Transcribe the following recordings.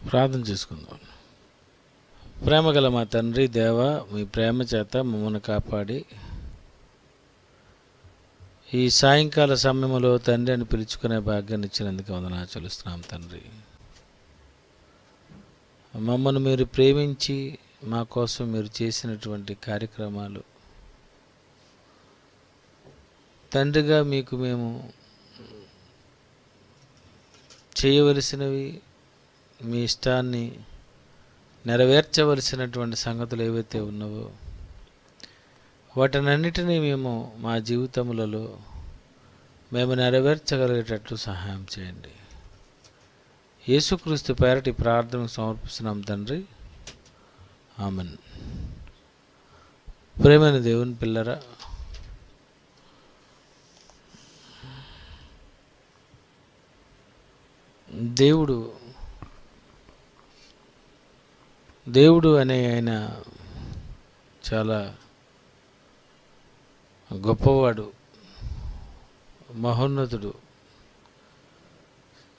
ప్రార్థన చేసుకుందాం. ప్రేమగల మా తండ్రి దేవ, మీ ప్రేమ చేత మమ్మల్ని కాపాడి ఈ సాయంకాల సమయంలో తండ్రి అని పిలుచుకునే భాగ్యాన్ని ఇచ్చినందుకు వందనాలు చెల్లిస్తున్నాం తండ్రి. మమ్మల్ని మీరు ప్రేమించి మా కోసం మీరు చేసినటువంటి కార్యక్రమాలు తండ్రిగా మీకు మేము చేయవలసినవి, మీ ఇష్టాన్ని నెరవేర్చవలసినటువంటి సంగతులు ఏవైతే ఉన్నావో వాటినన్నిటినీ మేము మా జీవితములలో మేము నెరవేర్చగలిగేటట్లు సహాయం చేయండి. యేసుక్రీస్తు పేరటి ప్రార్థనకు సమర్పిస్తున్నాం తండ్రి, ఆమెన్. ప్రేమైన దేవుని పిల్లరా, దేవుడు అనే ఆయన చాలా గొప్పవాడు, మహోన్నతుడు,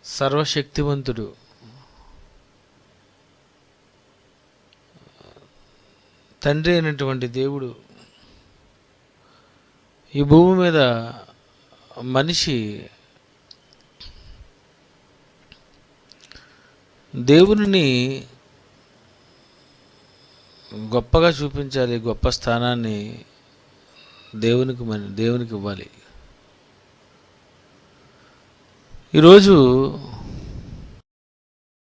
సర్వశక్తివంతుడు. తండ్రి అయినటువంటి దేవుడు ఈ భూమి మీద మనిషి దేవుని గొప్పగా చూపించాలి, గొప్ప స్థానాన్ని దేవునికి ఇవ్వాలి. ఈరోజు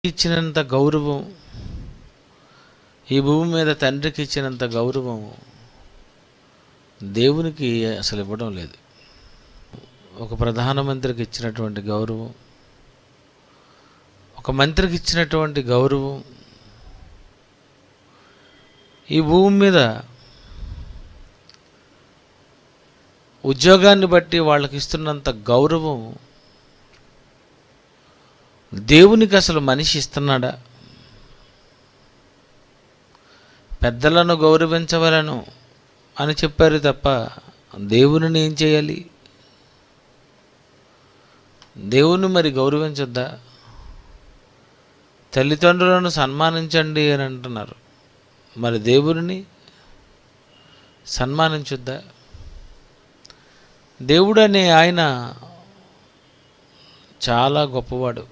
ఇచ్చినంత గౌరవం, ఈ భూమి మీద తండ్రికి ఇచ్చినంత గౌరవం దేవునికి అసలు ఇవ్వడం లేదు. ఒక ప్రధానమంత్రికి ఇచ్చినటువంటి గౌరవం, ఒక మంత్రికి ఇచ్చినటువంటి గౌరవం, ఈ భూమి మీద ఉద్యోగాన్ని బట్టి వాళ్ళకి ఇస్తున్నంత గౌరవం దేవునికి అసలు మనిషి ఇస్తున్నాడా? పెద్దలను గౌరవించవలను అని చెప్పారు తప్ప దేవుని ఏం చేయాలి? దేవుని మరి గౌరవించొద్దా? తల్లిదండ్రులను సన్మానించండి అని అంటున్నారు, మరి దేవుడిని సన్మానించొద్దా? దేవుడు అనే ఆయన చాలా గొప్పవాడు.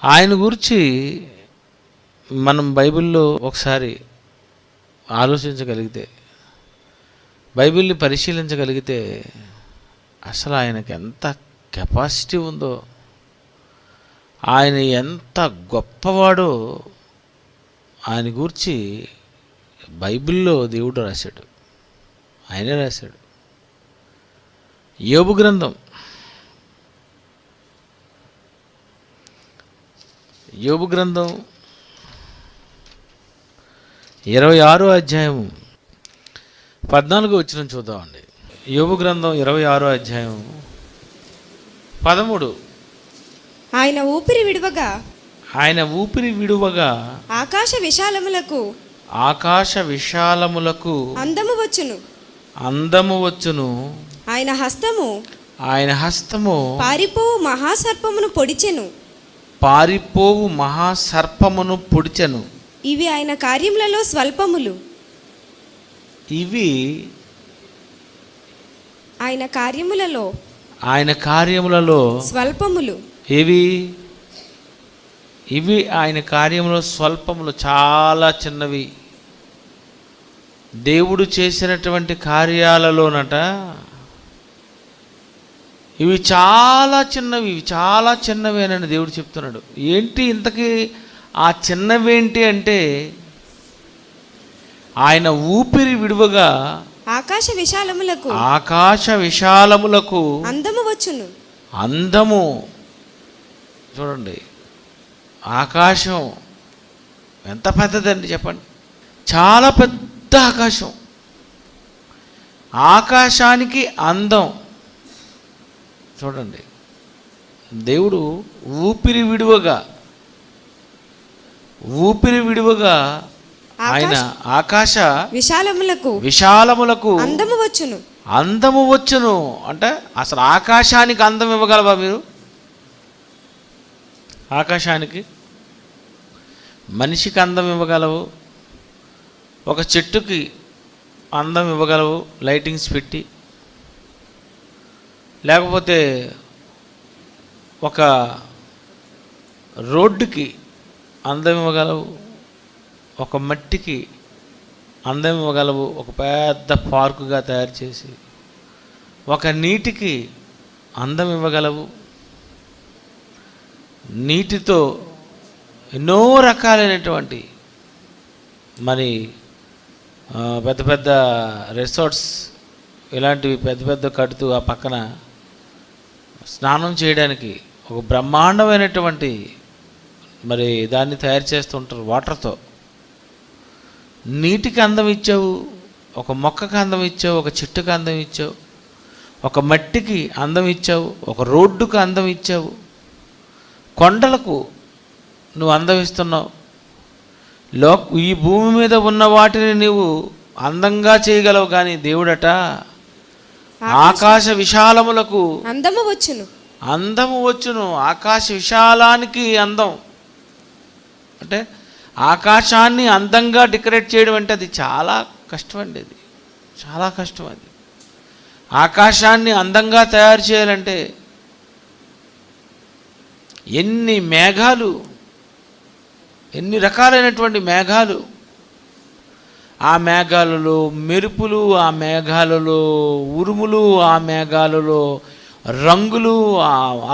ఆయన గురించి మనం బైబిల్లో ఒకసారి ఆలోచించగలిగితే, బైబిల్ని పరిశీలించగలిగితే అసలు ఆయనకి ఎంత కెపాసిటీ ఉందో, ఆయన ఎంత గొప్పవాడో ఆయన గురించి బైబిల్లో దేవుడు రాశాడు, ఆయనే రాశాడు. యోబు గ్రంథం 26వ అధ్యాయము 14వ వచనం చూద్దామండి. యోబు గ్రంథం 26వ అధ్యాయం 13. ఆయన ఊపిరి విడువగా ఆకాశ విశాలములకు అందము వచ్చును. ఆయన హస్తము పారిపోవు మహాసర్పమును పొడిచెను. ఇవి ఆయన కార్యములలో స్వల్పములు. ఇవి ఆయన కార్యములో స్వల్పములు, చాలా చిన్నవి. దేవుడు చేసినటువంటి కార్యాలలోనట ఇవి చాలా చిన్నవేనని దేవుడు చెప్తున్నాడు. ఏంటి ఇంతకీ ఆ చిన్నవేంటి అంటే, ఆయన ఊపిరి విడువగా ఆకాశ విశాలములకు అందము. చూడండి, ఆకాశం ఎంత పెద్దదండి చెప్పండి, చాలా పెద్ద ఆకాశం. ఆకాశానికి అందం. చూడండి, దేవుడు ఊపిరి విడువగా ఆయన ఆకాశ విశాలములకు అందము వచ్చును. అంటే అసలు ఆకాశానికి అందం ఇవ్వగలవా మీరు? ఆకాశానికి, మనిషికి అందం ఇవ్వగలవు, ఒక చెట్టుకి అందం ఇవ్వగలవు లైటింగ్స్ పెట్టి, లేకపోతే ఒక రోడ్డుకి అందం ఇవ్వగలవు, ఒక మట్టికి అందం ఇవ్వగలవు, ఒక పెద్ద పార్కుగా తయారు చేసి, ఒక నీటికి అందం ఇవ్వగలవు. నీటితో ఎన్నో రకాలైనటువంటి మరి పెద్ద పెద్ద రిసార్ట్స్ ఇలాంటివి పెద్ద పెద్ద కడుతూ ఆ పక్కన స్నానం చేయడానికి ఒక బ్రహ్మాండమైనటువంటి మరి దాన్ని తయారు చేస్తుంటారు వాటర్తో. నీటికి అందం ఇచ్చావు, ఒక మొక్కకి అందం ఇచ్చావు, ఒక చెట్టుకి అందం ఇచ్చావు, ఒక మట్టికి అందం ఇచ్చావు, ఒక రోడ్డుకు అందం ఇచ్చావు, కొండలకు నువ్వు అందం ఇస్తున్నావు. ఈ భూమి మీద ఉన్న వాటిని నీవు అందంగా చేయగలవు, కానీ దేవుడట ఆకాశ విశాలములకు అందము వచ్చును. ఆకాశ విశాలానికి అందం అంటే ఆకాశాన్ని అందంగా డెకరేట్ చేయడం అంటే అది చాలా కష్టం అండి. అది చాలా కష్టం. అది ఆకాశాన్ని అందంగా తయారు చేయాలంటే ఎన్ని మేఘాలు, ఎన్ని రకాలైనటువంటి మేఘాలు, ఆ మేఘాలలో మెరుపులు, ఆ మేఘాలలో ఉరుములు, ఆ మేఘాలలో రంగులు,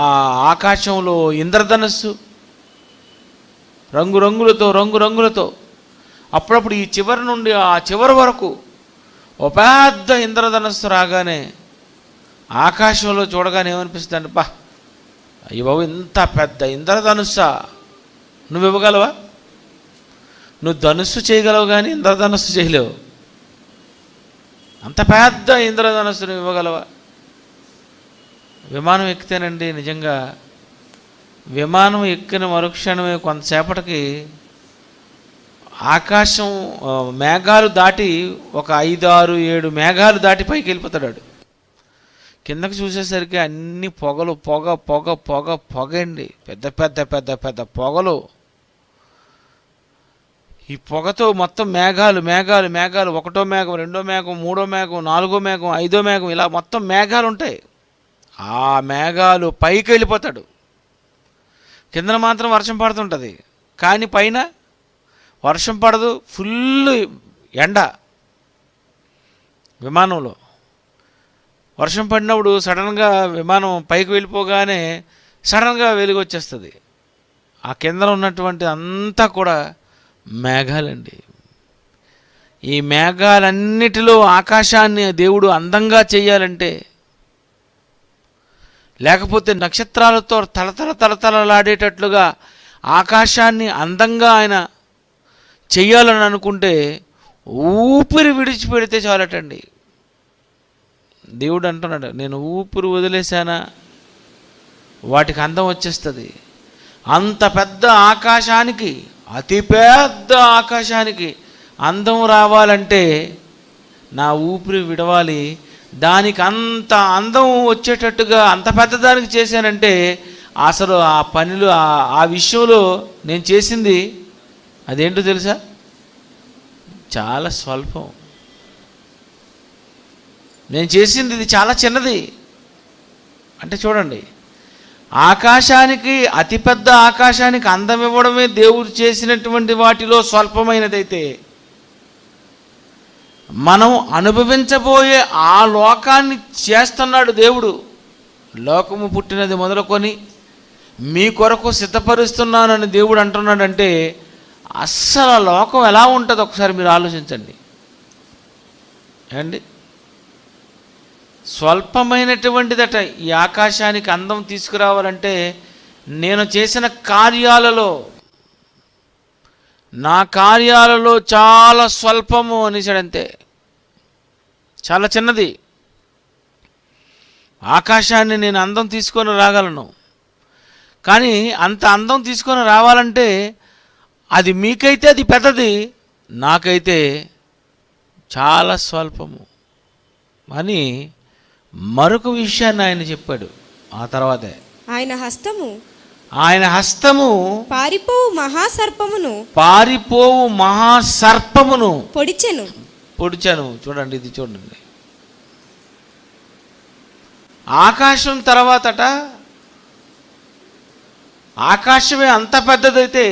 ఆ ఆకాశంలో ఇంద్రధనస్సు రంగురంగులతో అప్పుడప్పుడు ఈ చివరి నుండి ఆ చివరి వరకు ఒక పెద్ద ఇంద్రధనస్సు రాగానే ఆకాశంలో చూడగానే ఏమనిపిస్తుంది అంటే, అయ్య బాబు ఇంత పెద్ద ఇంద్రధనుస్సా, నువ్వు ఇవ్వగలవా? నువ్వు ధనుస్సు చేయగలవు కానీ ఇంద్రధనుస్సు చేయలేవు. అంత పెద్ద ఇంద్రధనుస్సు నువ్వు ఇవ్వగలవా? విమానం ఎక్కితేనండి, నిజంగా విమానం ఎక్కిన మరుక్షణమే కొంతసేపటికి ఆకాశం మేఘాలు దాటి ఒక 5, 6, 7 మేఘాలు దాటి పైకి వెళ్ళిపోతాడు. కిందకి చూసేసరికి అన్ని పొగలు, పొగ అండి, పెద్ద పెద్ద పెద్ద పెద్ద పొగలు. ఈ పొగతో మొత్తం మేఘాలు, ఒకటో మేఘం, రెండో మేఘం, మూడో మేఘం, నాలుగో మేఘం, ఐదో మేఘం, ఇలా మొత్తం మేఘాలు ఉంటాయి. ఆ మేఘాలు పైకి వెళ్ళిపోతాడు. కిందన మాత్రం వర్షం పడుతుంటుంది, కానీ పైన వర్షం పడదు, ఫుల్ ఎండ. విమానంలో వర్షం పడినప్పుడు సడన్గా విమానం పైకి వెళ్ళిపోగానే సడన్గా వెలుగు వచ్చేస్తుంది. ఆ కింద ఉన్నటువంటి అంతా కూడా మేఘాలండి. ఈ మేఘాలన్నిటిలో ఆకాశాన్ని దేవుడు అందంగా చేయాలంటే, లేకపోతే నక్షత్రాలతో తలతలలాడేటట్లుగా ఆకాశాన్ని అందంగా ఆయన చెయ్యాలని అనుకుంటే ఊపిరి విడిచిపెడితే చాలటండి. దేవుడు అంటున్నాడు, నేను ఊపిరి వదిలేశానా వాటికి అందం వచ్చేస్తుంది. అంత పెద్ద ఆకాశానికి, అతిపెద్ద ఆకాశానికి అందం రావాలంటే నా ఊపిరి విడవాలి. దానికి అంత అందం వచ్చేటట్టుగా అంత పెద్దదానికి చేశానంటే అసలు ఆ పనిలో ఆ విషయంలో నేను చేసింది అదేంటో తెలుసా? చాలా స్వల్పం. నేను చేసింది ఇది చాలా చిన్నది. అంటే చూడండి, ఆకాశానికి, అతిపెద్ద ఆకాశానికి అందం ఇవ్వడమే దేవుడు చేసినటువంటి వాటిలో స్వల్పమైనదైతే, మనం అనుభవించబోయే ఆ లోకాన్ని చేస్తున్నాడు దేవుడు. లోకము పుట్టినది మొదలుకొని మీ కొరకు సిద్ధపరుస్తున్నానని దేవుడు అంటున్నాడంటే అస్సలు ఆ లోకం ఎలా ఉంటుందో ఒకసారి మీరు ఆలోచించండి. ఏమండి, స్వల్పమైనటువంటిదట ఈ ఆకాశానికి అందం తీసుకురావాలంటే. నేను చేసిన కార్యాలలో, నా కార్యాలలో చాలా స్వల్పము అనేసాడంతే, చాలా చిన్నది. ఆకాశాన్ని నేను అందం తీసుకొని రాగలను, కానీ అంత అందం తీసుకొని రావాలంటే అది మీకైతే అది పెద్దది, నాకైతే చాలా స్వల్పము అని మరొక విషయాన్ని ఆయన చెప్పాడు. ఆ తర్వాతే ఆయన హస్తము ఆయన హస్తము పారిపోవు మహాసర్పమును పారిపోవు మహాసర్పమును పొడిచెను. చూడండి, ఇది చూడండి. ఆకాశం తర్వాతట, ఆకాశమే అంత పెద్దదైతే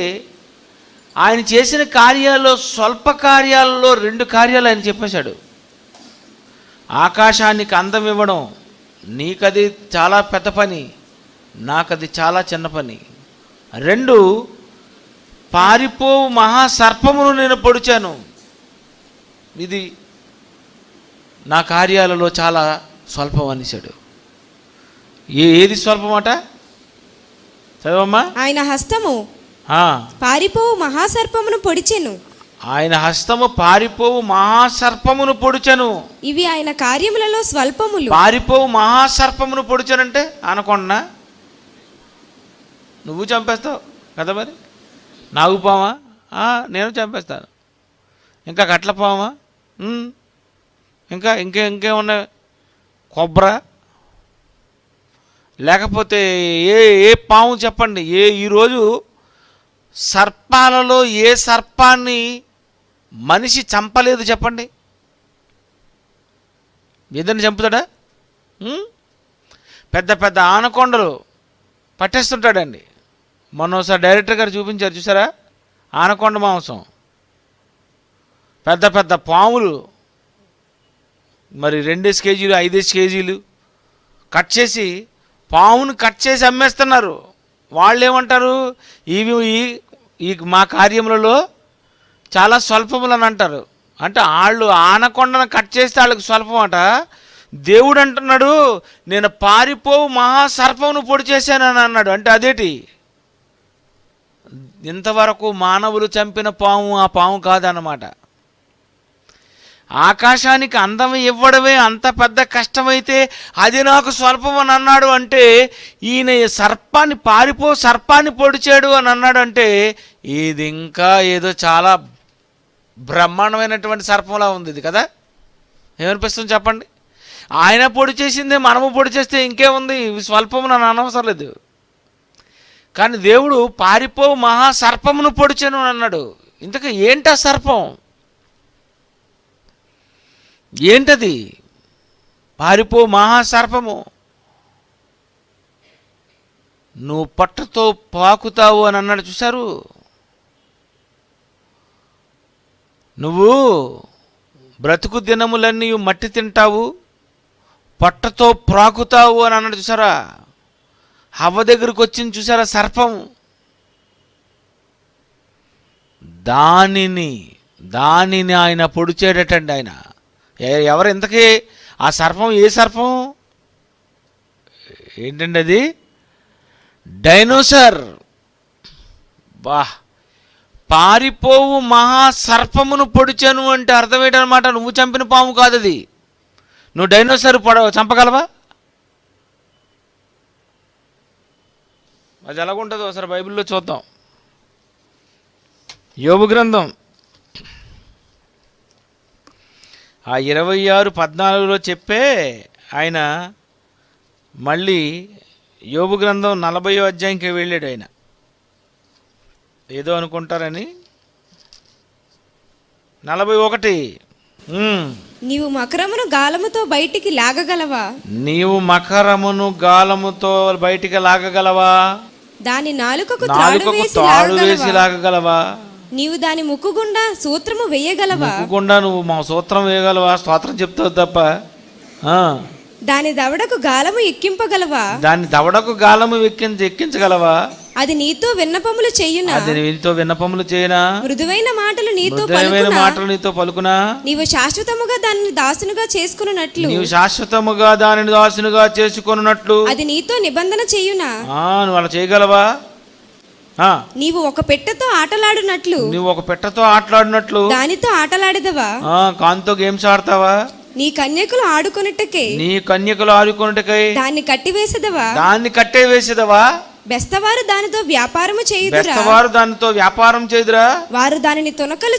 ఆయన చేసిన కార్యాల్లో స్వల్ప కార్యాలలో 2 కార్యాలు ఆయన చెప్పేశాడు. ఆకాశానికి అందం ఇవ్వడం, నీకది చాలా పెద్ద పని, నాకది చాలా చిన్న పని. 2, పారిపోవు మహాసర్పమును నేను పొడిచాను. ఇది నా కార్యాలలో చాలా స్వల్పం అనేసాడు. ఏది స్వల్పమాట చదవమ్మా. ఆయన హస్తము పారిపోవు మహాసర్పమును పొడిచెను. ఆయన హస్తము పారిపోవు మహాసర్పమును పొడిచెను. ఇవి ఆయన కార్యములలో స్వల్పములు. పారిపోవు మహాసర్పమును పొడిచెనంటే అనకొండనా? నువ్వు చంపేస్తావు కదా మరి. నాగుపామా? నేను చంపేస్తాను. ఇంకా కట్లపామా? ఇంకేమున్నాయి? కొబ్బరా? లేకపోతే ఏ పాము చెప్పండి. ఈరోజు సర్పాలలో ఏ సర్పాన్ని మనిషి చంపలేదు చెప్పండి? ఏదైనా చంపుతాడా? పెద్ద పెద్ద ఆనకొండలు పట్టేస్తుంటాడండి. మొన్న ఒకసారి డైరెక్టర్ గారు చూపించారు, చూసారా? ఆనకొండ మాంసం, పెద్ద పెద్ద పాములు, మరి 2 కేజీలు 5 కేజీలు కట్ చేసి, పామును కట్ చేసి అమ్మేస్తున్నారు. వాళ్ళు ఏమంటారు? ఈ మా కార్యములలో చాలా స్వల్పములని అంటారు. అంటే వాళ్ళు ఆనకొండను కట్ చేస్తే వాళ్ళకి స్వల్పం అట. దేవుడు అంటున్నాడు, నేను పారిపోవు మహాసర్పమును పొడి చేశానని అన్నాడు. అంటే అదేటి? ఇంతవరకు మానవులు చంపిన పాము ఆ పాము కాదన్నమాట. ఆకాశానికి అందం ఇవ్వడమే అంత పెద్ద కష్టమైతే అది నాకు స్వల్పం అని అన్నాడు. అంటే ఈయన సర్పాన్ని పొడిచాడు అని అన్నాడు. అంటే ఇది ఇంకా ఏదో చాలా బ్రహ్మాండమైనటువంటి సర్పంలా ఉంది ఇది కదా. ఏమనిపిస్తుంది చెప్పండి? ఆయన పొడి చేసిందే మనము పొడి చేస్తే ఇంకేముంది? స్వల్పము నన్ను అనవసరం లేదు. కానీ దేవుడు పారిపోవు మహాసర్పమును పొడిచాను అని అన్నాడు. ఇంతకు ఏంటా సర్పం? ఏంటది? పారిపో మహాసర్పము. నువ్వు పట్టతో పాకుతావు అని అన్నాడు. చూశారు? నువ్వు బ్రతుకు దినములన్నీ మట్టి తింటావు, పట్టతో ప్రాకుతావు అని అన్నాడు. చూసారా? హవ్వ దగ్గరికి వచ్చింది చూసారా సర్పం? దానిని ఆయన పొడిచేటటండి. ఆయన ఎవరు ఇంతకీ? ఆ సర్పం ఏ సర్పం ఏంటండి? అది డైనోసార్. పారిపోవు మహాసర్పమును పొడిచాను అంటే అర్థం ఏంటనమాట? నువ్వు చంపిన పాము కాదు అది. నువ్వు డైనోసార్ చంపగలవా? అది ఎలాగుంటుందో ఒకసారి బైబిల్లో చూద్దాం. యోబు గ్రంథం 26:14 చెప్పే ఆయన మళ్ళీ యోబు గ్రంథం 40వ అధ్యాయంకి వెళ్ళాడు. ఆయన ఏదో అనుకుంటారని 41. నీవు మకరమును గాలముతో బయటికి లాగగలవా? నీవు మకరమును గాలముతో బయటికి లాగగలవా? దాని నాలుకకు తాడు వేసి లాగగలవా? నీవు దాని ముక్కు గుండా సూత్రము వేయగలవా? ముక్కు గుండా నువ్వు మా సూత్రం వేయగలవా? స్తోత్రం చెప్తావు తప్ప. దాని దవడకు గాలము ఎక్కింపగలవా? దాని దవడకు గాలము ఎక్కించగలవా? అది నీతో విన్నపములు చేయునా? అది నీతో విన్నపములు చేయనా? మృదువైన మాటలు నీతో పలుకునా? నీవు శాశ్వతముగా దానిని దాసునుగా చేసుకొనున్నట్లు అది నీతో నిబంధన చేయునా? నువ్వు అలా చేయగలవా? నీవు ఒక పెట్టెతో ఆటలాడినట్లు దానితో ఆటలాడేదవా? కాంతో గేమ్స్ ఆడతావా? నీ కన్యకులు ఆడుకొనుటకై దాన్ని కట్టివేసేదవా? బెస్తవారు దానితో వ్యాపారము చేయుదురా? వారు దానిని తునకలు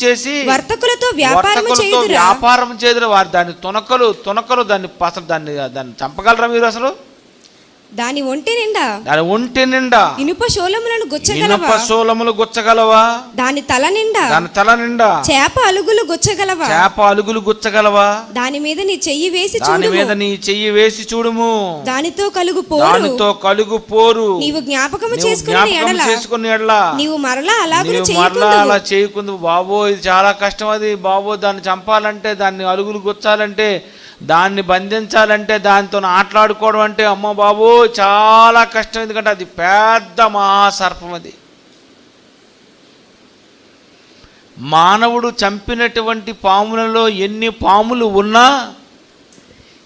చేసి వర్తకులతో వ్యాపారం చేయుదురా? వారు దాని తునకలు దాన్ని అసలు దాన్ని చంపగలరా మీరు? అసలు దాని ఒంటి నిండా దాని ఒంటి నిండా ఇనుప శూలములను గుచ్చగలవా? ఇనుప శూలములు గుచ్చగలవా? దాని తల నిండా చేప అలుగులు గుచ్చగలవా? చేప అలుగులు గుచ్చగలవా? దాని మీద నీ చెయ్యి వేసి దాని చూడుము. మీద నీ చెయ్యి వేసి చూడుము. దానితో కలుగు పోరు నీవు జ్ఞాపకము చేసుకుని ఎడల నీవు మరలా అలా చేయకుందు. బాబో ఇది చాలా కష్టం. అది బాబో దాన్ని చంపాలంటే, దాన్ని అలుగులు గుచ్చాలంటే, దాన్ని బంధించాలంటే, దానితో ఆటలాడుకోవడం అంటే అమ్మ బాబో చాలా కష్టం. ఎందుకంటే అది పెద్ద మహాసర్పం. అది మానవుడు చంపినటువంటి పాములలో ఎన్ని పాములు ఉన్నా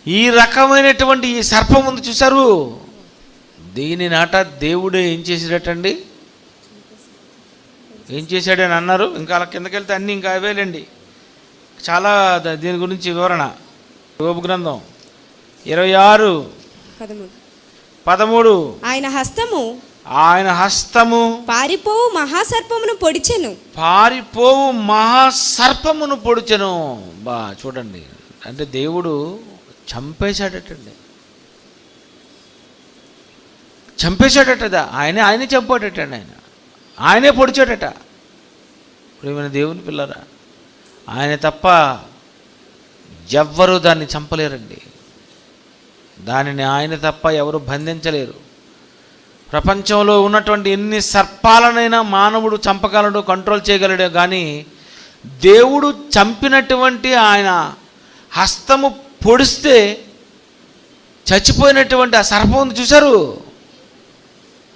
ఈ రకమైనటువంటి ఈ సర్పం ఉంది చూసారు, దీని నాట దేవుడు ఏం చేసాడటండి? ఏం చేశాడని అన్నారు. ఇంకా అలా కిందకి వెళ్తే అన్నీ ఇంకా అవేలేండి. చాలా దీని గురించి వివరణ యోబు గ్రంథం 26:13. ఆయన హస్తము పారిపోవు మహాసర్పమును పొడిచెను. బా చూడండి, అంటే దేవుడు చంపేశాడటండి. ఆయనే చంపాడటండి. ఆయనే పొడిచాడట. ప్రియమైన దేవుని పిల్లరా, ఆయన తప్ప ఎవ్వరూ దాన్ని చంపలేరండి. దానిని ఆయన తప్ప ఎవరు బంధించలేరు. ప్రపంచంలో ఉన్నటువంటి ఎన్ని సర్పాలనైనా మానవుడు చంపగలడు, కంట్రోల్ చేయగలడు. కానీ దేవుడు చంపినటువంటి ఆయన హస్తము పొడిస్తే చచ్చిపోయినటువంటి ఆ సర్పం ఉంది చూశారు,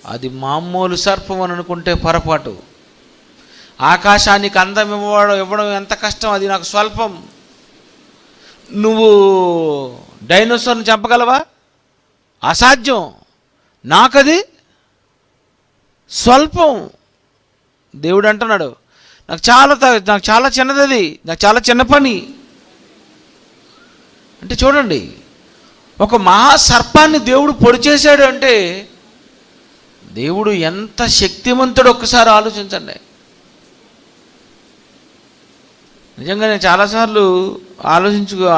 అది మామూలు సర్పం అని అనుకుంటే పొరపాటు. ఆకాశానికి అందం ఇవ్వడం ఎంత కష్టం, అది నాకు స్వల్పం. నువ్వు డైనోసార్ని చంపగలవా? అసాధ్యం. నాకది స్వల్పం. దేవుడు అంటున్నాడు, నాకు చాలా చిన్నది, అది నాకు చాలా చిన్న పని. అంటే చూడండి, ఒక మహాసర్పాన్ని దేవుడు పొడి చేశాడు అంటే దేవుడు ఎంత శక్తివంతుడు ఒక్కసారి ఆలోచించండి. నిజంగా నేను చాలాసార్లు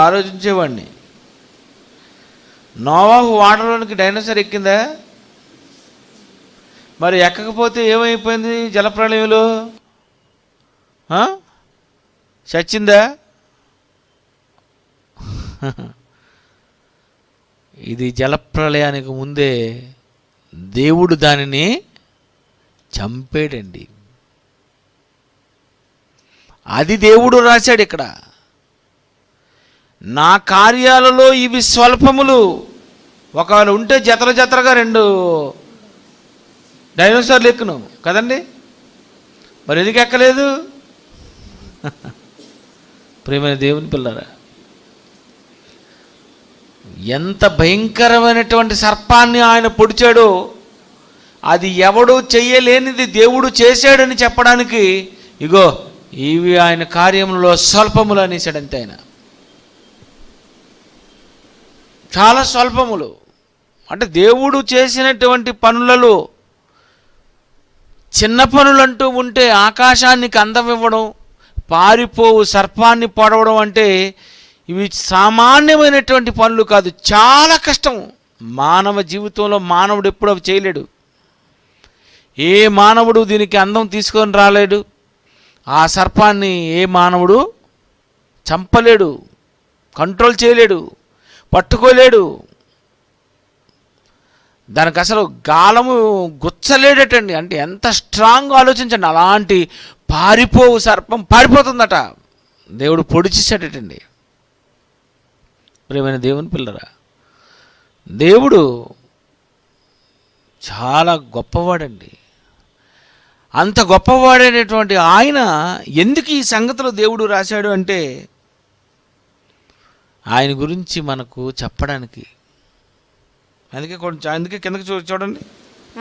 ఆలోచించేవాడిని. నోవాహు వాటర్లోనికి డైనోసార్ ఎక్కిందా? మరి ఎక్కకపోతే ఏమైపోయింది జలప్రళయంలో? చచ్చిందా? ఇది జలప్రళయానికి ముందే దేవుడు దానిని చంపేడండి. అది దేవుడు రాశాడు ఇక్కడ. నా కార్యాలలో ఇవి స్వల్పములు. ఒకవేళ ఉంటే జతలుగా 2 డైనోసార్లు ఎక్కును కదండి. మరి ఎందుకు ఎక్కలేదు? ప్రియమైన దేవుని పిల్లరా, ఎంత భయంకరమైనటువంటి సర్పాన్ని ఆయన పొడిచాడో, అది ఎవడు చెయ్యలేనిది దేవుడు చేశాడని చెప్పడానికి ఇగో ఇవి ఆయన కార్యములలో స్వల్పములు అనేసాడంతే. ఆయన చాలా స్వల్పములు. అంటే దేవుడు చేసినటువంటి పనులలో చిన్న పనులంటూ ఉంటే ఆకాశానికి అందం ఇవ్వడం, పారిపోవు సర్పాన్ని పొడవడం అంటే ఇవి సామాన్యమైనటువంటి పనులు కాదు, చాలా కష్టం. మానవ జీవితంలో మానవుడు ఎప్పుడు అవి చేయలేడు. ఏ మానవుడు దీనికి అందం తీసుకొని రాలేడు. ఆ సర్పాన్ని ఏ మానవుడు చంపలేడు, కంట్రోల్ చేయలేడు, పట్టుకోలేడు. దానికి అసలు గాలము గుచ్చలేడటండి. అంటే ఎంత స్ట్రాంగ్ ఆలోచించండి. అలాంటి పారిపోవు సర్పం పారిపోతుందట, దేవుడు పొడిచేసాడటండి. ప్రియమైన దేవుని పిల్లరా, దేవుడు చాలా గొప్పవాడండి. అంత గొప్పవాడైనటువంటి ఆయన ఎందుకు ఈ సంగతిలో దేవుడు రాశాడు అంటే ఆయన గురించి మనకు చెప్పడానికి. అందుకే కిందకి చూడండి,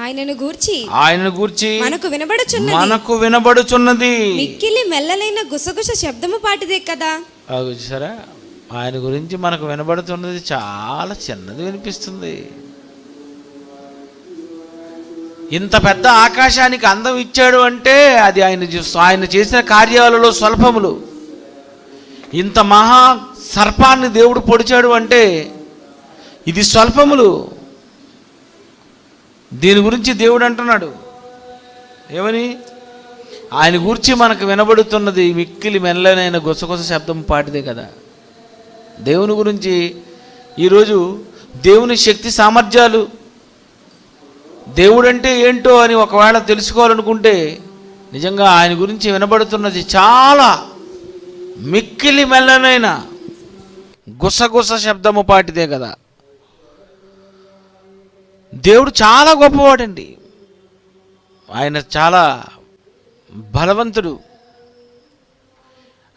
ఆయనను గూర్చి మనకు వినబడుచున్నది మిక్కిలి మెల్లలైన గుసగుస శబ్దము పాటిదే కదా. చూసారా, ఆయన గురించి మనకు వినబడుతున్నది చాలా చిన్నది వినిపిస్తుంది. ఇంత పెద్ద ఆకాశానికి అందం ఇచ్చాడు అంటే అది ఆయన చేసిన కార్యాలలో స్వల్పములు. ఇంత మహా సర్పాన్ని దేవుడు పొడిచాడు అంటే ఇది స్వల్పములు. దీని గురించి దేవుడు అంటున్నాడు ఏమని? ఆయన గురించి మనకు వినబడుతున్నది మిక్కిలి మెల్లనైన గుసగుస శబ్దం పాటిదే కదా. దేవుని గురించి ఈరోజు దేవుని శక్తి సామర్థ్యాలు, దేవుడంటే ఏంటో అని ఒకవేళ తెలుసుకోవాలనుకుంటే నిజంగా ఆయన గురించి వినబడుతున్నది చాలా మిక్కిలి మెల్లనైన గుసగుస శబ్దము పాటిదే కదా. దేవుడు చాలా గొప్పవాడండి. ఆయన చాలా బలవంతుడు.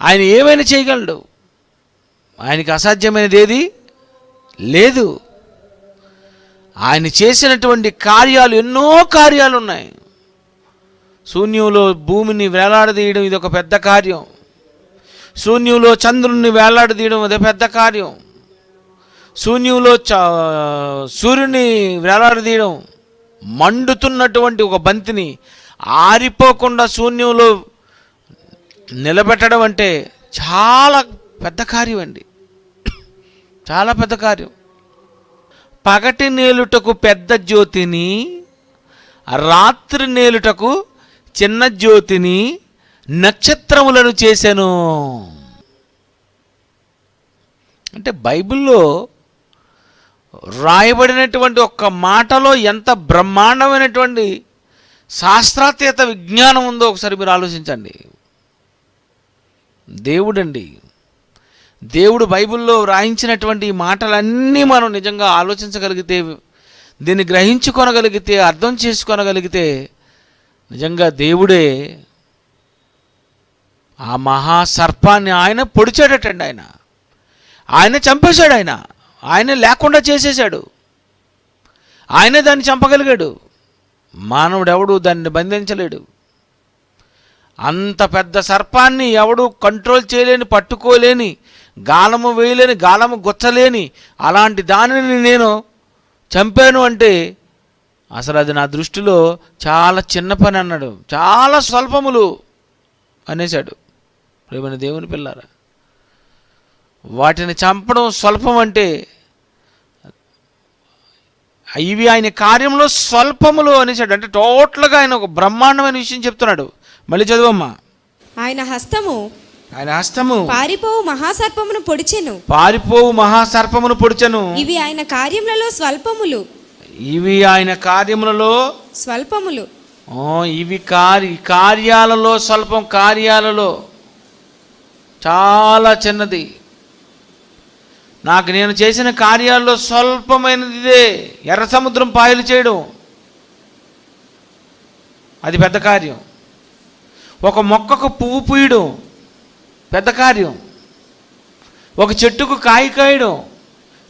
ఆయన ఏమైనా చేయగలడు. ఆయనకి అసాధ్యమైనది ఏది లేదు. ఆయన చేసినటువంటి కార్యాలు ఎన్నో కార్యాలు ఉన్నాయి. శూన్యంలో భూమిని వేలాడదీయడం ఇది ఒక పెద్ద కార్యం. శూన్యంలో చంద్రుణ్ణి వేలాడదీయడం అదే పెద్ద కార్యం. శూన్యంలో సూర్యుని వేలాడదీయడం, మండుతున్నటువంటి ఒక బంతిని ఆరిపోకుండా శూన్యంలో నిలబెట్టడం అంటే చాలా పెద్ద కార్యం అండి. చాలా పెద్ద కార్యం. పగటి నేలుటకు పెద్ద జ్యోతిని, రాత్రి నేలుటకు చిన్న జ్యోతిని, నక్షత్రములను చేశాను. అంటే బైబిల్లో రాయబడినటువంటి ఒక్క మాటలో ఎంత బ్రహ్మాండమైనటువంటి శాస్త్రాతీత విజ్ఞానం ఉందో ఒకసారి మీరు ఆలోచించండి. దేవుడండి, దేవుడు బైబిల్లో రాయించినటువంటి ఈ మాటలన్నీ మనం నిజంగా ఆలోచించగలిగితే, దీన్ని గ్రహించుకొనగలిగితే, అర్థం చేసుకోగలిగితే నిజంగా దేవుడే ఆ మహాసర్పాన్ని ఆయన పొడిచాడటండి. ఆయన చంపేశాడు. ఆయన లేకుండా చేసేశాడు. ఆయనే దాన్ని చంపగలిగాడు. మానవుడెవడు దాన్ని బంధించలేడు. అంత పెద్ద సర్పాన్ని ఎవడు కంట్రోల్ చేయలేని, పట్టుకోలేని, గాలము వేయలేని, గాలము గుచ్చలేని అలాంటి దానిని నేను చంపాను అంటే అసలు అది నా దృష్టిలో చాలా చిన్న పని అన్నాడు. చాలా స్వల్పములు అనేశాడు. ప్రియమైన దేవుని పిల్లారా, వాటిని చంపడం స్వల్పం అంటే ఇవి ఆయన కార్యంలో స్వల్పములు అనేసాడు. అంటే టోటల్గా ఆయన ఒక బ్రహ్మాండమైన విషయం చెప్తున్నాడు. మళ్ళీ చదువమ్మా. ఆయన హస్తము పారిపోవు మహాసర్పమును పొడిచెను. ఇవి ఆయన కార్యములలో స్వల్పములు. ఇవి కార్యాలలో స్వల్పం, కార్యాలలో చాలా చిన్నది. నేను చేసిన కార్యాల్లో స్వల్పమైనది ఇదే. ఎర్ర సముద్రం పాయలు చేయడం అది పెద్ద కార్యం. ఒక మొక్కకు పువ్వు పూయడం పెద్ద కార్యం. ఒక చెట్టుకు కాయ కాయడం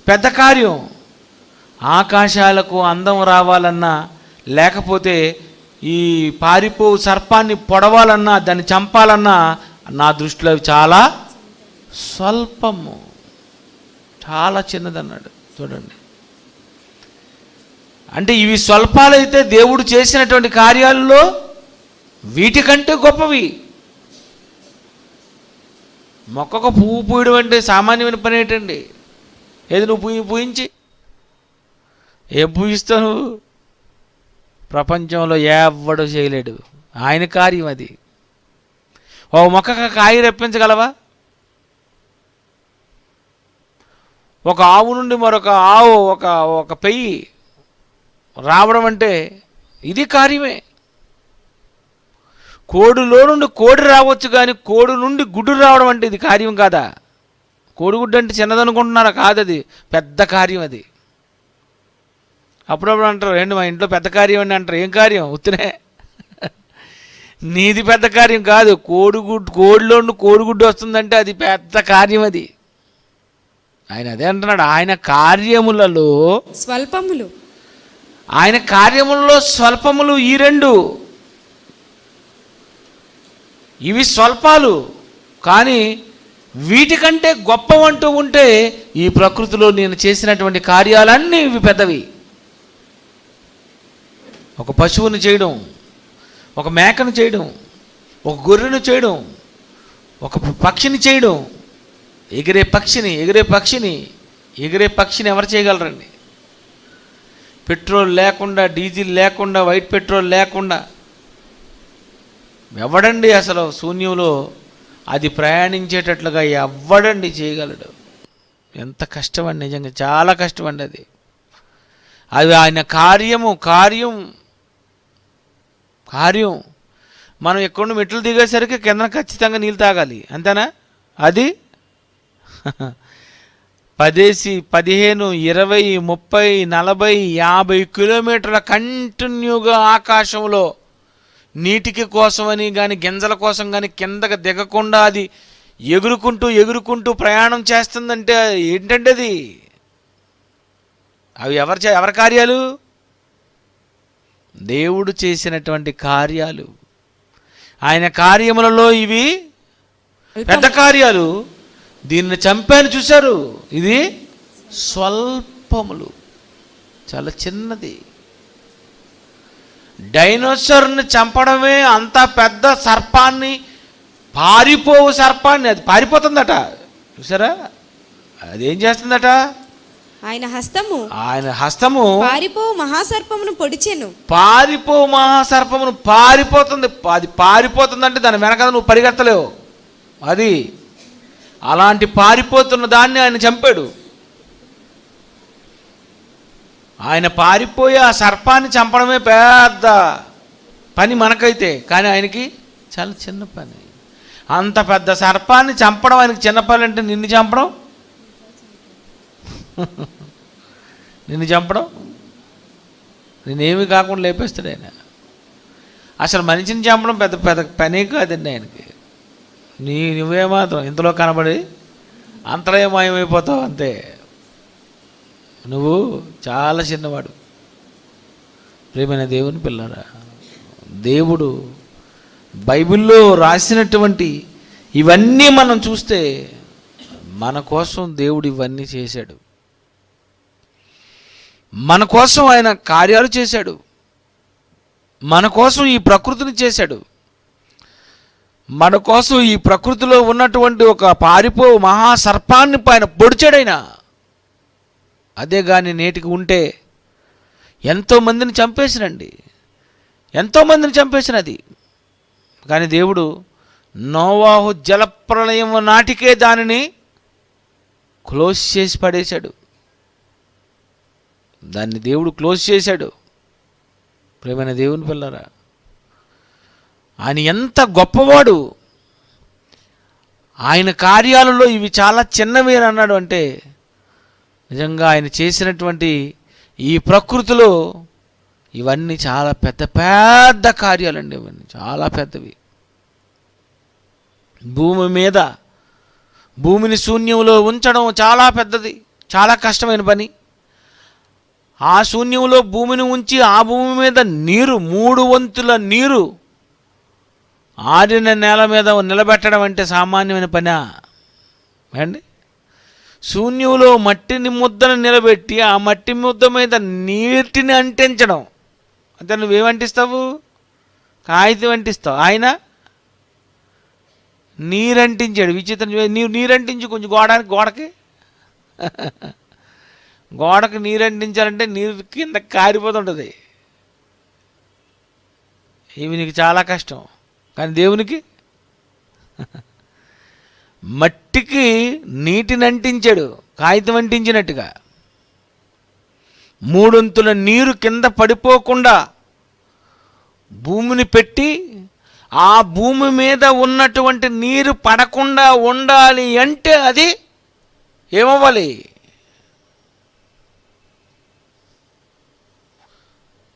పెద్ద కార్యం. ఆకాశాలకు అందం రావాలన్నా, లేకపోతే ఈ పారిపోవు సర్పాన్ని పొడవాలన్నా, దాన్ని చంపాలన్నా నా దృష్టిలో అవి చాలా స్వల్పము, చాలా చిన్నదన్నాడు. చూడండి, అంటే ఇవి స్వల్పాలైతే దేవుడు చేసినటువంటి కార్యాలలో వీటికంటే గొప్పవి. మొక్కకు పువ్వు పూయడం అంటే సామాన్యమైన పని ఏంటండి? ఏది నువ్వు పూయించి ఏం పూయిస్తావు నువ్వు? ప్రపంచంలో ఎవడు చేయలేడు. ఆయన కార్యం అది. ఒక మొక్కకు కాయ రప్పించగలవా? ఒక ఆవు నుండి మరొక ఆవు ఒక పెయ్యి రావడం అంటే ఇది కార్యమే. కోడిలో నుండి కోడి రావచ్చు, కానీ కోడి నుండి గుడ్డు రావడం అంటే ఇది కార్యం కాదా? కోడిగుడ్డు అంటే చిన్నదనుకుంటున్నారా? కాదు, అది పెద్ద కార్యం. అది అప్పుడప్పుడు అంటారు, ఏంటి మా ఇంట్లో పెద్ద కార్యం అని అంటారు. ఏం కార్యం? ఉత్తినే నీది పెద్ద కార్యం కాదు. కోడిలో నుండి కోడిగుడ్డు వస్తుందంటే అది పెద్ద కార్యం. అది ఆయన అదే అంటున్నాడు, ఆయన కార్యములలో స్వల్పములు. ఆయన కార్యములలో స్వల్పములు ఈ రెండు. ఇవి స్వల్పాలు, కానీ వీటికంటే గొప్పవంటూ ఉంటే ఈ ప్రకృతిలో నేను చేసినటువంటి కార్యాలన్నీ ఇవి పెద్దవి. ఒక పశువుని చేయడం, ఒక మేకను చేయడం, ఒక గొర్రెను చేయడం, ఒక పక్షిని చేయడం, ఎగిరే పక్షిని ఎవరు చేయగలరండి? పెట్రోల్ లేకుండా, డీజిల్ లేకుండా, వైట్ పెట్రోల్ లేకుండా ఎవడండి అసలు శూన్యంలో అది ప్రయాణించేటట్లుగా ఎవడండి చేయగలడు? ఎంత కష్టమండి, నిజంగా చాలా కష్టమండి అది. అది ఆయన కార్యం. మనం ఎక్కడ మెట్లు దిగేసరికి కింద ఖచ్చితంగా నీళ్ళు తాగాలి, అంతేనా? అది 10, 15, 20, 30, 40, 50 కిలోమీటర్ల కంటిన్యూగా ఆకాశంలో నీటికి కోసమని కానీ గింజల కోసం కానీ కిందకి దిగకుండా అది ఎగురుకుంటూ ప్రయాణం చేస్తుందంటే ఏంటంటే అవి ఎవరి కార్యాలు? దేవుడు చేసినటువంటి కార్యాలు. ఆయన కార్యములలో ఇవి పెద్ద కార్యాలు. దీన్ని చంపాను చూశారు, ఇది స్వల్పములు, చాలా చిన్నది. డైనోసార్ని చంపడమే అంత పెద్ద సర్పాన్ని, పారిపోవు సర్పాన్ని, అది పారిపోతుందట చూసారా? అదేం చేస్తుందట? ఆయన హస్తము పారిపోవు మహాసర్పమును పొడిచెను. పారిపోతుంది. అది పారిపోతుందంటే దాని వెనకాల నువ్వు పరిగెత్తలేవు. అది అలాంటి పారిపోతున్న దాన్ని ఆయన చంపాడు. ఆయన పారిపోయి ఆ సర్పాన్ని చంపడమే పెద్ద పని మనకైతే, కానీ ఆయనకి చాలా చిన్న పని. అంత పెద్ద సర్పాన్ని చంపడం ఆయనకి చిన్న పని అంటే నిన్ను చంపడం నేనేమి కాకుండా లేపేస్తాడు ఆయన. అసలు మనిషిని చంపడం పెద్ద పెద్ద పనే కాదండి ఆయనకి. నువ్వే మాత్రం ఇంతలో కనబడి అంతరాయమయమైపోతావు అంతే. నువ్వు చాలా చిన్నవాడు. ప్రియమైన దేవుని పిల్లరా, దేవుడు బైబిల్లో రాసినటువంటి ఇవన్నీ మనం చూస్తే మన కోసం దేవుడు ఇవన్నీ చేశాడు. మన కోసం ఆయన కార్యాలు చేశాడు. మన కోసం ఈ ప్రకృతిని చేశాడు. మన కోసం ఈ ప్రకృతిలో ఉన్నటువంటి ఒక పారిపో మహాసర్పాన్ని పైన పొడిచాడైనా. అదే కానీ నేటికి ఉంటే ఎంతోమందిని చంపేసినది. కానీ దేవుడు నోవాహు జలప్రళయం నాటికే దానిని క్లోజ్ చేసి పడేశాడు. దాన్ని దేవుడు క్లోజ్ చేశాడు. ప్రియమైన దేవుని పిల్లరా, ఆయన ఎంత గొప్పవాడు. ఆయన కార్యాలలో ఇవి చాలా చిన్నవి అని అన్నాడు అంటే నిజంగా ఆయన చేసినటువంటి ఈ ప్రకృతిలో ఇవన్నీ చాలా పెద్ద పెద్ద కార్యాలండి. ఇవన్నీ చాలా పెద్దవి. భూమిని శూన్యంలో ఉంచడం చాలా పెద్దది, చాలా కష్టమైన పని. ఆ శూన్యంలో భూమిని ఉంచి ఆ భూమి మీద నీరు 3 వంతుల నీరు ఆరిన నేల మీద నిలబెట్టడం అంటే సామాన్యమైన పనా అండి? శూన్యంలో మట్టిని ముద్దను నిలబెట్టి ఆ మట్టి ముద్ద మీద నీటిని అంటించడం అంటే నువ్వేమంటిస్తావు? కాగితం అంటిస్తావు. ఆయన నీరంటించాడు. విచిత్రం. నీరంటించి కొంచెం గోడకి నీరంటించాలంటే నీరు కింద కారిపోతుంటుంది. ఇవి నీకు చాలా కష్టం. కానీ దేవునికి మట్టికి నీటిని అంటించాడు, కాగితం అంటించినట్టుగా. 3 వంతుల నీరు కింద పడిపోకుండా భూమిని పెట్టి ఆ భూమి మీద ఉన్నటువంటి నీరు పడకుండా ఉండాలి అంటే అది ఏమవ్వాలి?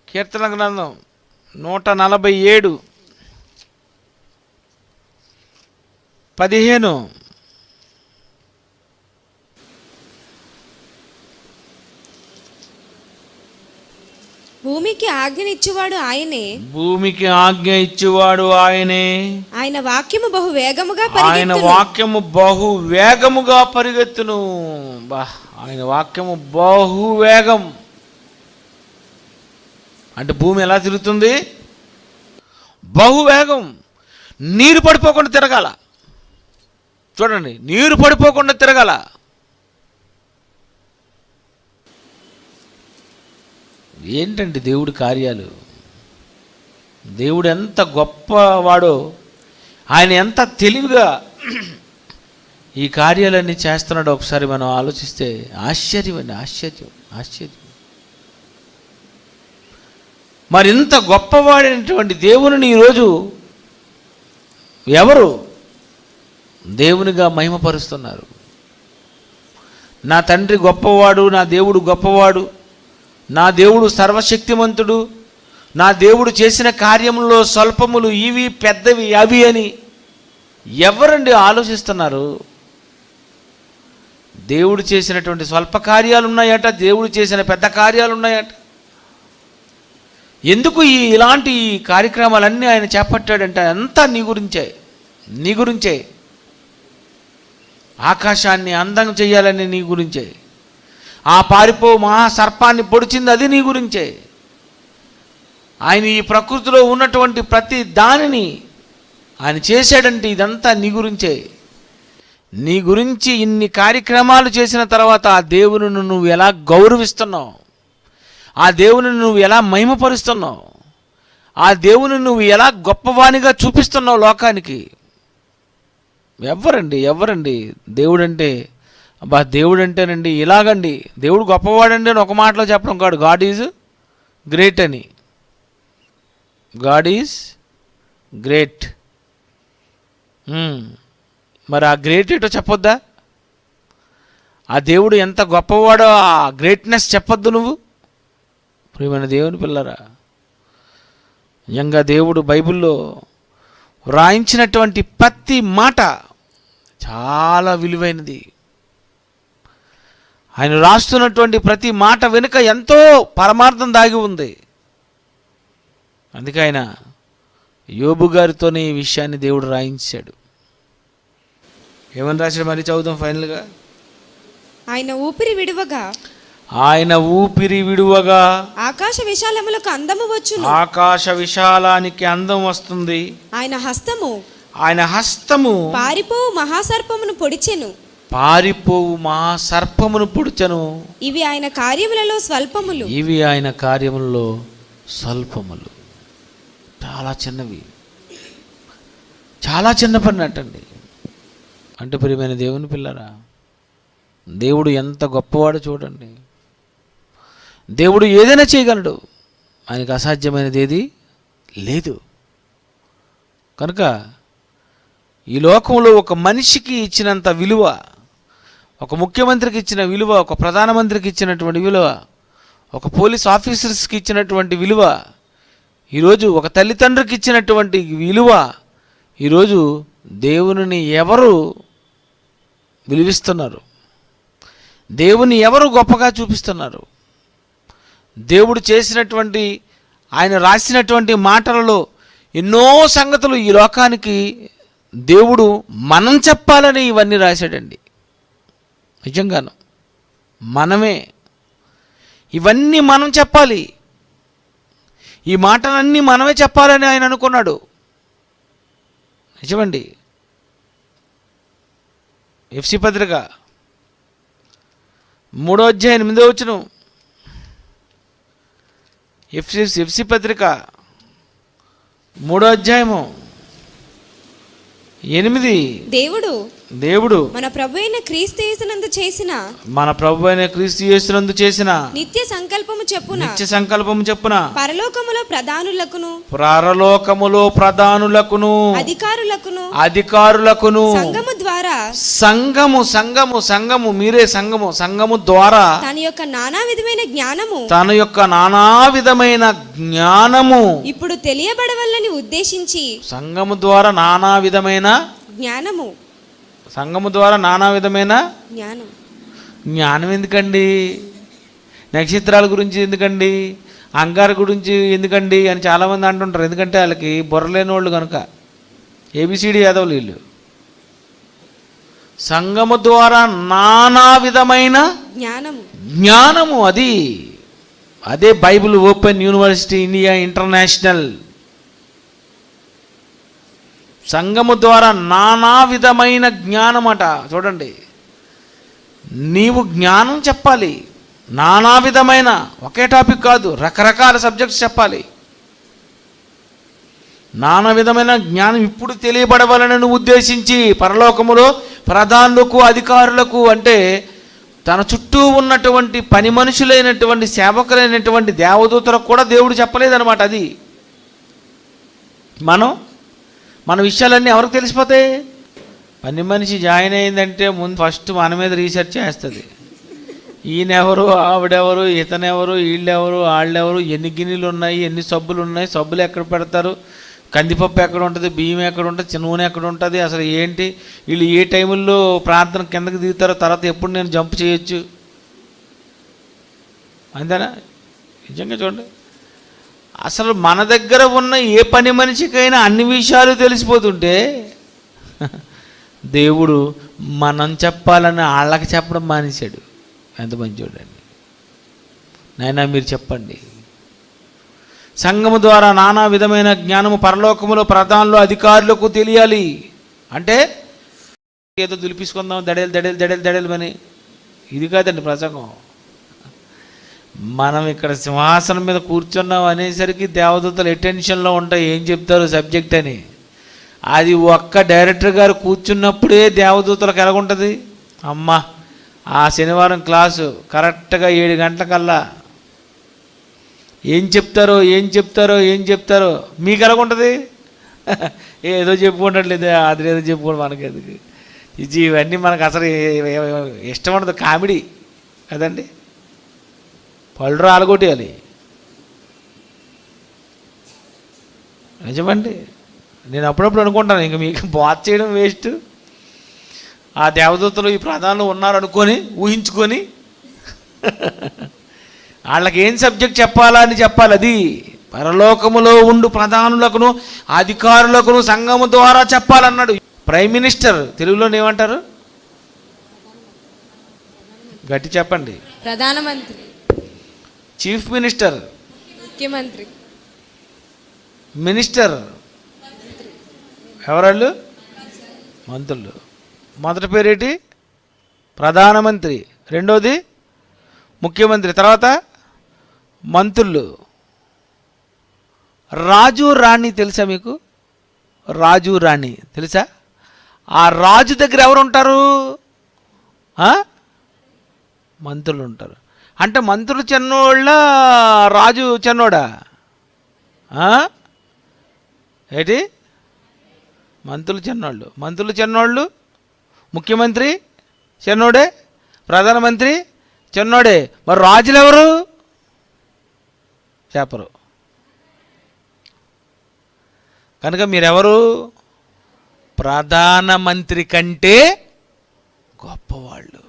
కీర్తన గ్రంథం 147:15 భూమికి ఆజ్ఞ ఇచ్చేవాడు ఆయనే. ఆయన వాక్యము బహువేగముగా పరిగెత్తును. ఆయన వాక్యము బహువేగం అంటే భూమి ఎలా తిరుగుతుంది? బహువేగం. నీరు పడిపోకుండా తిరగాల. చూడండి, నీరు పడిపోకుండా తిరగాల. ఏంటండి దేవుడి కార్యాలు? దేవుడు ఎంత గొప్పవాడో, ఆయన ఎంత తెలివిగా ఈ కార్యాలన్నీ చేస్తున్నాడో ఒకసారి మనం ఆలోచిస్తే ఆశ్చర్యం. మరి ఇంత గొప్పవాడైనటువంటి దేవుని ఈరోజు ఎవరు దేవునిగా మహిమపరుస్తున్నారు? నా తండ్రి గొప్పవాడు, నా దేవుడు గొప్పవాడు, నా దేవుడు సర్వశక్తిమంతుడు, నా దేవుడు చేసిన కార్యములో స్వల్పములు ఇవి, పెద్దవి అవి అని ఎవరండి ఆలోచిస్తున్నారు? దేవుడు చేసినటువంటి స్వల్ప కార్యాలు ఉన్నాయట, దేవుడు చేసిన పెద్ద కార్యాలు ఉన్నాయట. ఎందుకు ఇలాంటి కార్యక్రమాలన్నీ ఆయన చేపట్టాడంటే అంతా నీ గురించే. ఆకాశాన్ని అందం చేయాలని నీ గురించే. ఆ పారిపో మహాసర్పాన్ని పొడిచింది అది నీ గురించే. ఆయన ఈ ప్రకృతిలో ఉన్నటువంటి ప్రతి దానిని ఆయన చేశాడంటే ఇదంతా నీ గురించే. నీ గురించి ఇన్ని కార్యక్రమాలు చేసిన తర్వాత ఆ దేవుని నువ్వు ఎలా గౌరవిస్తున్నావు, ఆ దేవుని నువ్వు ఎలా మహిమపరుస్తున్నావు, ఆ దేవుని నువ్వు ఎలా గొప్పవానిగా చూపిస్తున్నావు లోకానికి. ఎవరండి దేవుడంటే? అబ్బా దేవుడంటేనండి ఇలాగండి, దేవుడు గొప్పవాడండి అని ఒక మాటలో చెప్పడం కాదు. గాడ్ ఈజ్ గ్రేట్ అని. God is great. మరి ఆ గ్రేట్ ఏటో చెప్పొద్దా? ఆ దేవుడు ఎంత గొప్పవాడో ఆ గ్రేట్నెస్ చెప్పొద్దు నువ్వు? ప్రియమైన దేవుని పిల్లరా, నిజంగా దేవుడు బైబిల్లో వ్రాయించినటువంటి ప్రతి మాట చాలా విలువైనది. ఆయన రాస్తున్నటువంటి ప్రతి మాట వెనుక ఎంతో పరమార్థం దాగి ఉంది. అందుకే ఆయన యోబు గారితోనే ఈ విషయాన్ని దేవుడు రాయించాడు. ఏమని రాశాడు మరి చదువుదాం ఫైనల్గా. ఆయన ఊపిరి విడువగా ఆకాశ విశాలములకు అందము వచ్చును. ఆకాశ విశాలానికి అందం వస్తుంది. ఆయన హస్తము పారిపోవు మహాసర్పమును పొడిచెను. ఇవి ఆయన కార్యములలో స్వల్పములు. చాలా చిన్నవి, చాలా చిన్న పని అంటండి. అంటే ప్రియమైన దేవుని పిల్లరా, దేవుడు ఎంత గొప్పవాడో చూడండి. దేవుడు ఏదైనా చేయగలడు, ఆయనకు అసాధ్యమైనది ఏది లేదు. కనుక ఈ లోకంలో ఒక మనిషికి ఇచ్చినంత విలువ, ఒక ముఖ్యమంత్రికి ఇచ్చిన విలువ, ఒక ప్రధానమంత్రికి ఇచ్చినటువంటి విలువ, ఒక పోలీస్ ఆఫీసర్స్కి ఇచ్చినటువంటి విలువ, ఈరోజు ఒక తల్లిదండ్రులకు ఇచ్చినటువంటి విలువ, ఈరోజు దేవుని ఎవరు విలువిస్తున్నారు? దేవుని ఎవరు గొప్పగా చూపిస్తున్నారు? దేవుడు చేసినటువంటి, ఆయన రాసినటువంటి మాటలలో ఎన్నో సంగతులు ఈ లోకానికి దేవుడు మనం చెప్పాలని ఇవన్నీ రాశాడండి. నిజంగాను మనమే ఇవన్నీ మనం చెప్పాలి, ఈ మాటలన్నీ మనమే చెప్పాలని ఆయన అనుకున్నాడు. నిజమండి. ఎఫ్సి పత్రిక 3:8 ఎఫ్సి పత్రిక 3:8 దేవుడు మన ప్రభు అయిన క్రీస్తు యేసునందు చేసిన నిత్య సంకల్పము చెప్పున పరలోకములో ప్రధానులకును అధికారులకును సంఘము మీరే సంఘము ద్వారా తన యొక్క నానా విధమైన జ్ఞానము ఇప్పుడు తెలియబడవలని ఉద్దేశించి సంఘము ద్వారా నానా విధమైన జ్ఞానం ఎందుకండి? నక్షత్రాల గురించి ఎందుకండి? అంగార గురించి ఎందుకండి అని చాలామంది అంటుంటారు. ఎందుకంటే వాళ్ళకి బుర్రలేని వాళ్ళు కనుక. ఏబిసిడి యాదవులు వీళ్ళు. సంఘము ద్వారా నానా విధమైన జ్ఞానము, అదే Bible open university India international. సంఘము ద్వారా నానా విధమైన జ్ఞానం అట. చూడండి, నీవు జ్ఞానం చెప్పాలి. నానా విధమైన, ఒకే టాపిక్ కాదు, రకరకాల సబ్జెక్ట్స్ చెప్పాలి. నానా విధమైన జ్ఞానం ఇప్పుడు తెలియబడవాలని ఉద్దేశించి పరలోకములో ప్రధానులకు, అధికారులకు, అంటే తన చుట్టూ ఉన్నటువంటి పని మనుషులైనటువంటి సేవకులైనటువంటి దేవదూతలకు కూడా దేవుడు చెప్పలేదన్నమాట. అది మన విషయాలన్నీ ఎవరికి తెలిసిపోతాయి? పని మనిషి జాయిన్ అయిందంటే ముందు ఫస్ట్ మన మీద రీసెర్చ్ చేస్తుంది. ఈయనెవరు, ఆవిడెవరు, ఇతనెవరు, వీళ్ళెవరు, వాళ్ళెవరు, ఎన్ని గిన్నెలు ఉన్నాయి, ఎన్ని సబ్బులు ఉన్నాయి, సబ్బులు ఎక్కడ పెడతారు, కందిపప్పు ఎక్కడ ఉంటుంది, బియ్యం ఎక్కడ ఉంటుంది, నూనె ఎక్కడ ఉంటుంది, అసలు ఏంటి, వీళ్ళు ఏ టైముల్లో ప్రార్థన కిందకి దిగుతారో, తర్వాత ఎప్పుడు నేను జంప్ చేయొచ్చు. అంతేనా? నిజంగా చూడండి, అసలు మన దగ్గర ఉన్న ఏ పని మనిషికైనా అన్ని విషయాలు తెలిసిపోతుంటే దేవుడు మనం చెప్పాలని వాళ్ళకి చెప్పడం మానేశాడు. ఎంత మంచి చూడండి. నాయనా మీరు చెప్పండి. సంఘము ద్వారా నానా విధమైన జ్ఞానము పరలోకములో ప్రధానులు, అధికారులకు తెలియాలి. అంటే ఏదో దులిపించుకుందాం, దడేలు అని ఇది కాదండి ప్రసంగం. మనం ఇక్కడ సింహాసనం మీద కూర్చున్నాం అనేసరికి దేవదూతలు అటెన్షన్లో ఉంటాయి, ఏం చెప్తారు సబ్జెక్ట్ అని. అది ఒక్క డైరెక్టర్ గారు కూర్చున్నప్పుడే దేవదూతలకు ఎలాగుంటుంది, అమ్మ ఆ శనివారం క్లాసు కరెక్ట్గా 7 గంటలకల్లా ఏం చెప్తారో మీకు ఎలాగుంటుంది? ఏదో చెప్పుకుంటట్లేదు, అది ఏదో చెప్పుకోండి, మనకి ఎందుకు ఇవన్నీ మనకు అసలు ఇష్టం ఉండదు. కామెడీ కదండి, పళ్ళు రాలగొట్టేయాలి. నిజమండి. నేను అప్పుడప్పుడు అనుకుంటాను, ఇంక మీకు బాత్ చేయడం వేస్ట్. ఆ దేవదూతలు ఈ ప్రధానులు ఉన్నారు అనుకొని ఊహించుకొని వాళ్ళకి ఏం సబ్జెక్ట్ చెప్పాలా అని చెప్పాలి. అది పరలోకములో ఉండు ప్రధానులకును, అధికారులకును సంఘము ద్వారా చెప్పాలన్నాడు. ప్రైమ్ మినిస్టర్ తెలుగులో ఏమంటారు? గట్టి చెప్పండి. ప్రధానమంత్రి. చీఫ్ మినిస్టర్, ముఖ్యమంత్రి. మినిస్టర్ ఎవరాళ్ళు? మంత్రులు. మొదటి పేరేటి? ప్రధానమంత్రి. రెండోది ముఖ్యమంత్రి. తర్వాత మంత్రులు. రాజు రాణి తెలుసా మీకు? రాజు రాణి తెలుసా? ఆ రాజు దగ్గర ఎవరు ఉంటారు? మంత్రులు ఉంటారు. అంటే మంత్రులు చిన్నోళ్ళ, రాజు చిన్నోడా? ఏంటి? మంత్రులు చిన్నోళ్ళు, ముఖ్యమంత్రి చిన్నోడే, ప్రధానమంత్రి చిన్నోడే. మరి రాజులు ఎవరు? చెప్పరు. కనుక మీరెవరు? ప్రధానమంత్రి కంటే గొప్పవాళ్ళు.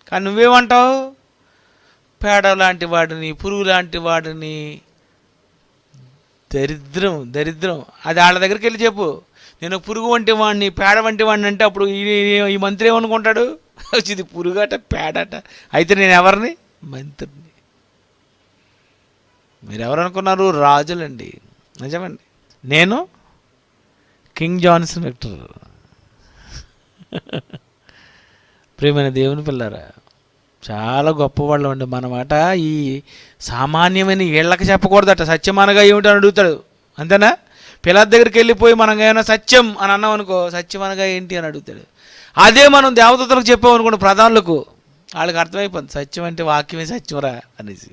కానీ నువ్వేమంటావు? పేడ లాంటి వాడిని, పురుగు లాంటి వాడిని, దరిద్రం. అది వాళ్ళ దగ్గరికి వెళ్ళి చెప్పు, నేను పురుగు వంటి వాడిని, పేడ వంటి వాడిని అంటే అప్పుడు ఈ మంత్రి ఏమనుకుంటాడు? ఇది పురుగట, పేడట, అయితే నేను ఎవరిని? మంత్రిని. మీరెవరు అనుకున్నారు? రాజులండి. నిజమండి. నేను కింగ్ జాన్సన్ విక్టర్. ప్రియమైన దేవుని పిల్లారా, చాలా గొప్పవాళ్ళు అండి. మన మాట ఈ సామాన్యమైన వీళ్ళకి చెప్పకూడదట. సత్యం అనగా ఏమిటని అడుగుతాడు, అంతేనా? పిల్లల దగ్గరికి వెళ్ళిపోయి మనం ఏమైనా సత్యం అని అన్నాం అనుకో, సత్యం అనగా ఏంటి అని అడుగుతాడు. అదే మనం దేవదూతలకు చెప్పామనుకోండి, ప్రధానులకు, వాళ్ళకి అర్థమైపోతుంది సత్యం అంటే వాక్యమే సత్యంరా అనేసి.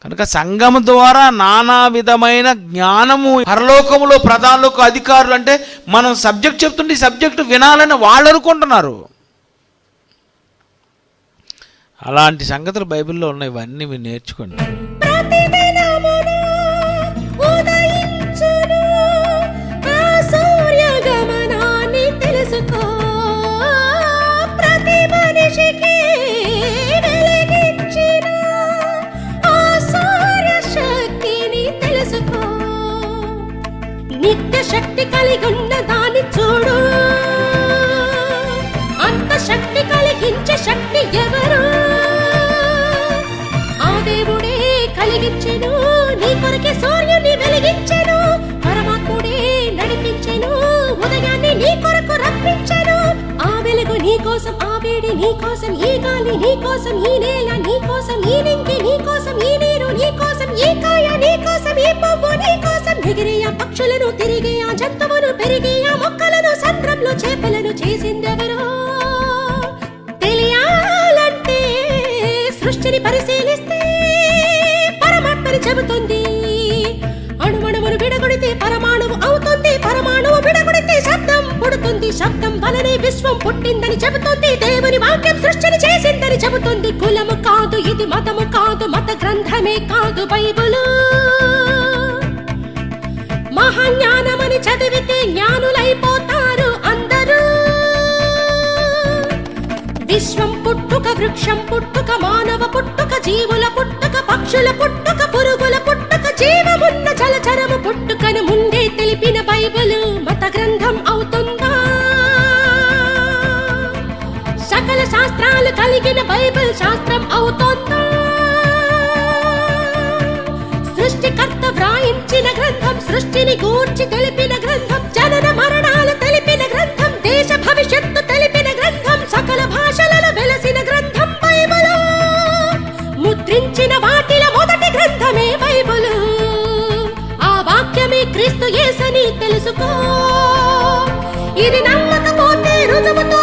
కనుక సంఘము ద్వారా నానా విధమైన జ్ఞానము పరలోకములో ప్రధానులకు, అధికారులు, అంటే మనం సబ్జెక్ట్ చెప్తుంటే ఈ సబ్జెక్టు వినాలని వాళ్ళు అనుకుంటున్నారు. అలాంటి సంగతులు బైబిల్లో ఉన్నాయి. ఇవన్నీ మీరు నేర్చుకోండి. నిత్య శక్తి కలిగి ఉన్న దాన్ని చూడు. అంత శక్తి కలిగించే శక్తి ఎవరు? ఆ దేవుడే కలిగించెను, నీ కొరకే సూర్యుని వెలిగించెను. పరమాత్ముడే నడిపించెను, ఉదయాన్ని నీ కొరకు రప్పించెను. ఆ వెలుగు నీ కోసం ఆ వేడి నీ కోసం ఈ గాలి నీ కోసం ఈ నేల నీ కోసం ఈ నింగి నీ కోసం ఈ నీరు నీ కోసం ఈ కాయ నీ కోసం ఈ పువ్వు నీ కోసం ఎగిరే ఆ పక్షులను తిరిగే ఆ జంతువును పెరిగే ఆ మొక్కలను సంద్రంలో చేపలను చేసిందెవరో తెలియాలంటే సృష్టిని పరిశీలిస్తే పరమాత్మని చెబుతుంది. అణువణువును విడగొడితే పరమాణువు అవుతుంది, పరమాణువు విడగొడితే శబ్దం పుడుతుంది, శబ్దం వలనే విశ్వం పుట్టిందని చెబుతుంది, దేవుని వాక్యం సృష్టిని చేసిందని చెబుతుంది. కులము కాదు ఇది, మతము కాదు, మత గ్రంథమే కాదు బైబిలు. మహాజ్ఞానమని చదివితే జ్ఞానులైపోతారు అందరూ. విశ్వం పుట్టుక, వృక్షం పుట్టుక, మానవ పుట్టుక, జీవుల పుట్టుక, పక్షుల పుట్టుక, పురుగుల పుట్టుక, జీవమున్న జలచరము పుట్టుకను ముందే తెలిపిన బైబిలు మత గ్రంథం అవుతుందా? సకల శాస్త్రాలు కలిగిన బైబిల్ శాస్త్రం అవుతుందా? సృష్టికర్త వ్రాయించిన గ్రంథం, సృష్టిని గూర్చి తెలిపిన గ్రంథం, జనన మరణాలు తెలిపిన గ్రంథం, దేశ భవిష్యత్తు తెలిపిన గ్రంథం, సకల భాషలలో వెలసిన గ్రంథం బైబిలు. ముద్రించిన వాటిల మొదటి గ్రంథమే బైబిలు. ఆ వాక్యమే క్రీస్తు యేసని తెలుసుకో. ఇది నమ్మకపోతే రుజువుతో